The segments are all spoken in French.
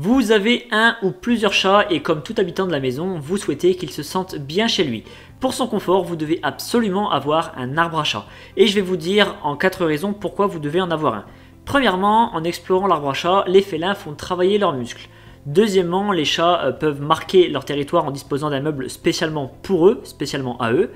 Vous avez un ou plusieurs chats et comme tout habitant de la maison, vous souhaitez qu'il se sente bien chez lui. Pour son confort, vous devez absolument avoir un arbre à chat. Et je vais vous dire en 4 raisons pourquoi vous devez en avoir un. Premièrement, en explorant l'arbre à chat, les félins font travailler leurs muscles. Deuxièmement, les chats peuvent marquer leur territoire en disposant d'un meuble spécialement pour eux, spécialement à eux.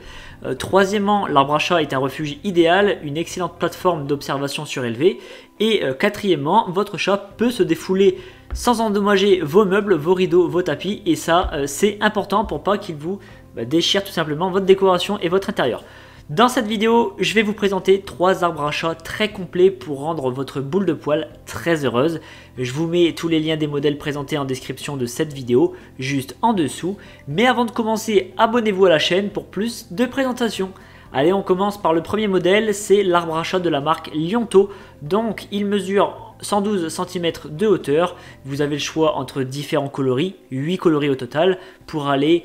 Troisièmement, l'arbre à chat est un refuge idéal, une excellente plateforme d'observation surélevée. Et quatrièmement, votre chat peut se défouler sans endommager vos meubles, vos rideaux, vos tapis. Et ça, c'est important pour pas qu'il vous déchire tout simplement votre décoration et votre intérieur. Dans cette vidéo, je vais vous présenter 3 arbres à chat très complets pour rendre votre boule de poil très heureuse. Je vous mets tous les liens des modèles présentés en description de cette vidéo, juste en dessous. Mais avant de commencer, abonnez-vous à la chaîne pour plus de présentations. Allez, on commence par le premier modèle, c'est l'arbre à chat de la marque Lionto. Donc, il mesure 112 cm de hauteur. Vous avez le choix entre différents coloris, 8 coloris au total, pour aller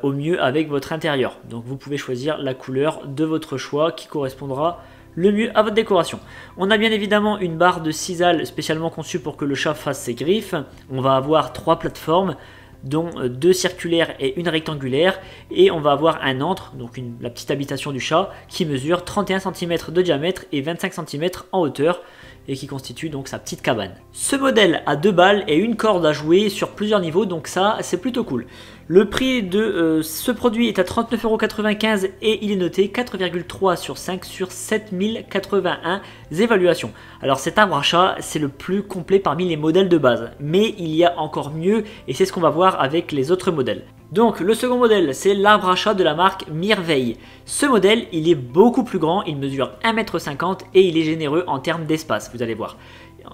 au mieux avec votre intérieur. Donc vous pouvez choisir la couleur de votre choix qui correspondra le mieux à votre décoration. On a bien évidemment une barre de cisaille spécialement conçue pour que le chat fasse ses griffes. On va avoir 3 plateformes, dont 2 circulaires et une rectangulaire, et on va avoir un antre, donc la petite habitation du chat, qui mesure 31 cm de diamètre et 25 cm en hauteur, et qui constitue donc sa petite cabane. Ce modèle a 2 balles et une corde à jouer sur plusieurs niveaux, donc ça c'est plutôt cool. Le prix de ce produit est à 39,95 € et il est noté 4,3 sur 5 sur 7081 évaluations. Alors cet arbre à chat c'est le plus complet parmi les modèles de base, mais il y a encore mieux et c'est ce qu'on va voir avec les autres modèles. Donc le second modèle c'est l'arbre à chat de la marque Mirveille. Ce modèle il est beaucoup plus grand, il mesure 1,50 m et il est généreux en termes d'espace, vous allez voir.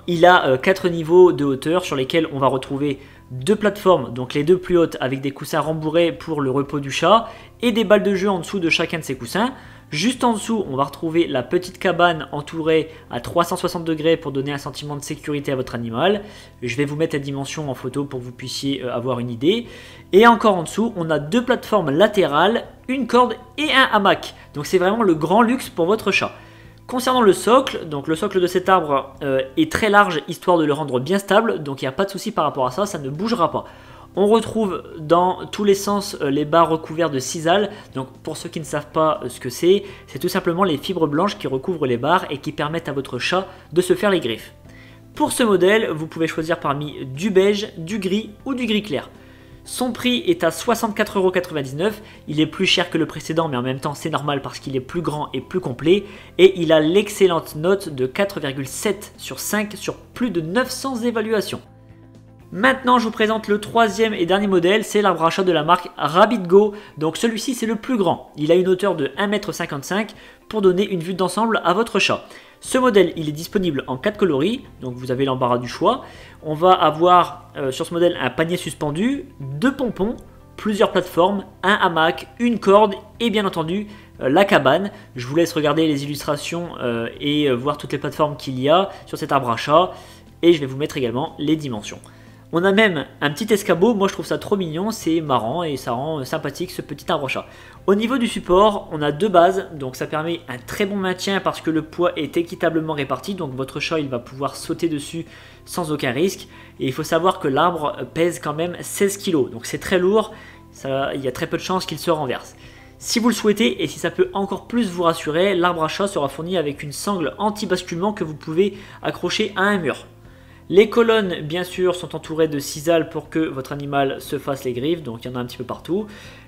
Il a 4 niveaux de hauteur sur lesquels on va retrouver 2 plateformes, donc les 2 plus hautes avec des coussins rembourrés pour le repos du chat et des balles de jeu en dessous de chacun de ces coussins. Juste en dessous, on va retrouver la petite cabane entourée à 360 degrés pour donner un sentiment de sécurité à votre animal. Je vais vous mettre la dimension en photo pour que vous puissiez avoir une idée. Et encore en dessous, on a 2 plateformes latérales, une corde et un hamac. Donc c'est vraiment le grand luxe pour votre chat. Concernant le socle, donc le socle de cet arbre est très large histoire de le rendre bien stable, donc il n'y a pas de souci par rapport à ça, ça ne bougera pas. On retrouve dans tous les sens les barres recouvertes de cisaille, donc pour ceux qui ne savent pas ce que c'est tout simplement les fibres blanches qui recouvrent les barres et qui permettent à votre chat de se faire les griffes. Pour ce modèle, vous pouvez choisir parmi du beige, du gris ou du gris clair. Son prix est à 64,99 €, il est plus cher que le précédent mais en même temps c'est normal parce qu'il est plus grand et plus complet et il a l'excellente note de 4,7 sur 5 sur plus de 900 évaluations. Maintenant je vous présente le troisième et dernier modèle, c'est l'arbre à chat de la marque Rabbitgo. Donc celui-ci c'est le plus grand, il a une hauteur de 1,55 m pour donner une vue d'ensemble à votre chat. Ce modèle il est disponible en 4 coloris, donc vous avez l'embarras du choix. On va avoir sur ce modèle un panier suspendu, 2 pompons, plusieurs plateformes, un hamac, une corde et bien entendu la cabane. Je vous laisse regarder les illustrations et voir toutes les plateformes qu'il y a sur cet arbre à chat et je vais vous mettre également les dimensions. On a même un petit escabeau, moi je trouve ça trop mignon, c'est marrant et ça rend sympathique ce petit arbre à chat. Au niveau du support, on a 2 bases, donc ça permet un très bon maintien parce que le poids est équitablement réparti, donc votre chat il va pouvoir sauter dessus sans aucun risque. Et il faut savoir que l'arbre pèse quand même 16 kg, donc c'est très lourd, il y a très peu de chances qu'il se renverse. Si vous le souhaitez et si ça peut encore plus vous rassurer, l'arbre à chat sera fourni avec une sangle anti-basculement que vous pouvez accrocher à un mur. Les colonnes, bien sûr, sont entourées de cisaille pour que votre animal se fasse les griffes, donc il y en a un petit peu partout.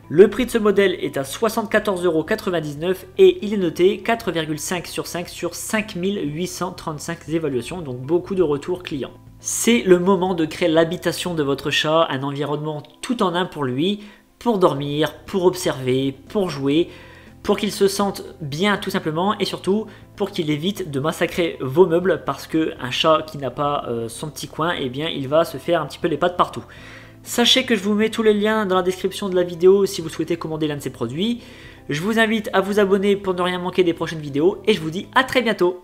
Le prix de ce modèle est à 74,99 € et il est noté 4,5 sur 5 sur 5835 évaluations, donc beaucoup de retours clients. C'est le moment de créer l'habitation de votre chat, un environnement tout en un pour lui, pour dormir, pour observer, pour jouer, pour qu'il se sente bien tout simplement et surtout pour qu'il évite de massacrer vos meubles parce qu'un chat qui n'a pas son petit coin, eh bien il va se faire un petit peu les pattes partout. Sachez que je vous mets tous les liens dans la description de la vidéo si vous souhaitez commander l'un de ces produits. Je vous invite à vous abonner pour ne rien manquer des prochaines vidéos et je vous dis à très bientôt.